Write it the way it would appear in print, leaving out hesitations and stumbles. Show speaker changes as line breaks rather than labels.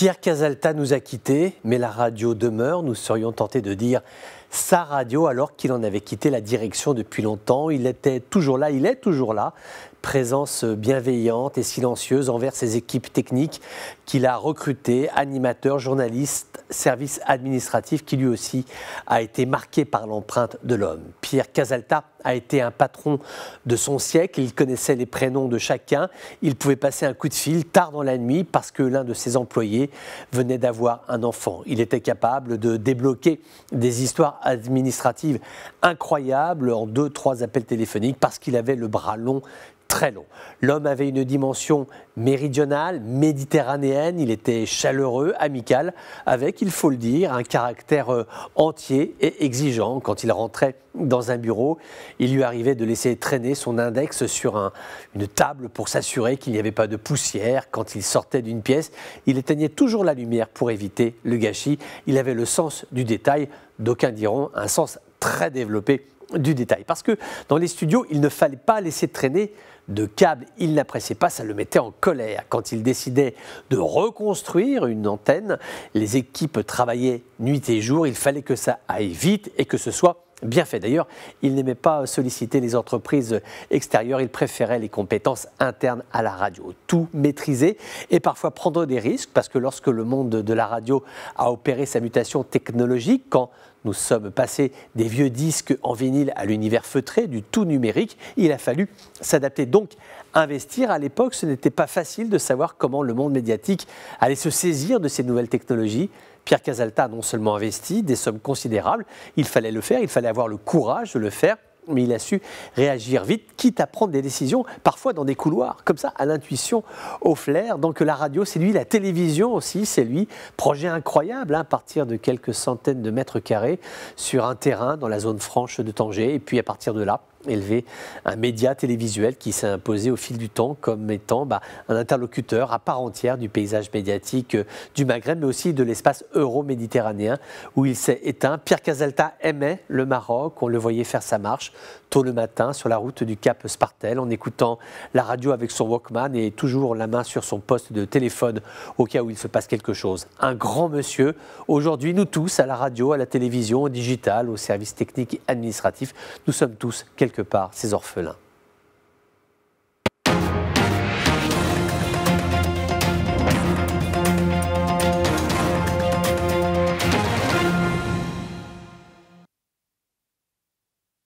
Pierre Casalta nous a quittés, mais la radio demeure. Nous serions tentés de dire sa radio alors qu'il en avait quitté la direction depuis longtemps. Il était toujours là, il est toujours là. Présence bienveillante et silencieuse envers ses équipes techniques qu'il a recrutées, animateurs, journalistes, services administratifs, qui lui aussi a été marqué par l'empreinte de l'homme. Pierre Casalta a été un patron de son siècle, il connaissait les prénoms de chacun, il pouvait passer un coup de fil tard dans la nuit parce que l'un de ses employés venait d'avoir un enfant. Il était capable de débloquer des histoires administratives incroyables en 2-3 appels téléphoniques parce qu'il avait le bras long, très long. L'homme avait une dimension méridionale, méditerranéenne, il était chaleureux, amical, avec, il faut le dire, un caractère entier et exigeant. Quand il rentrait dans un bureau, il lui arrivait de laisser traîner son index sur une table pour s'assurer qu'il n'y avait pas de poussière. Quand il sortait d'une pièce, il éteignait toujours la lumière pour éviter le gâchis. Il avait le sens du détail, d'aucuns diront un sens très développé du détail. Parce que dans les studios, il ne fallait pas laisser traîner de câbles, il n'appréciait pas, ça le mettait en colère. Quand il décidait de reconstruire une antenne, les équipes travaillaient nuit et jour, il fallait que ça aille vite et que ce soit bien fait. D'ailleurs, il n'aimait pas solliciter les entreprises extérieures, il préférait les compétences internes à la radio. Tout maîtriser et parfois prendre des risques, parce que lorsque le monde de la radio a opéré sa mutation technologique, quand nous sommes passés des vieux disques en vinyle à l'univers feutré, du tout numérique, il a fallu s'adapter. Donc, investir à l'époque, ce n'était pas facile de savoir comment le monde médiatique allait se saisir de ces nouvelles technologies. Pierre Casalta a non seulement investi des sommes considérables, il fallait le faire, il fallait avoir le courage de le faire, mais il a su réagir vite, quitte à prendre des décisions, parfois dans des couloirs, comme ça, à l'intuition, au flair. Donc la radio, c'est lui, la télévision aussi, c'est lui. Projet incroyable, à partir de quelques centaines de mètres carrés, sur un terrain dans la zone franche de Tanger, et puis à partir de là, élever un média télévisuel qui s'est imposé au fil du temps comme étant un interlocuteur à part entière du paysage médiatique du Maghreb, mais aussi de l'espace euro-méditerranéen où il s'est éteint. Pierre Casalta aimait le Maroc, on le voyait faire sa marche tôt le matin sur la route du Cap Spartel en écoutant la radio avec son Walkman et toujours la main sur son poste de téléphone au cas où il se passe quelque chose. Un grand monsieur. Aujourd'hui, nous tous, à la radio, à la télévision, au digital, aux services techniques et administratifs, nous sommes tous quelque part ces orphelins.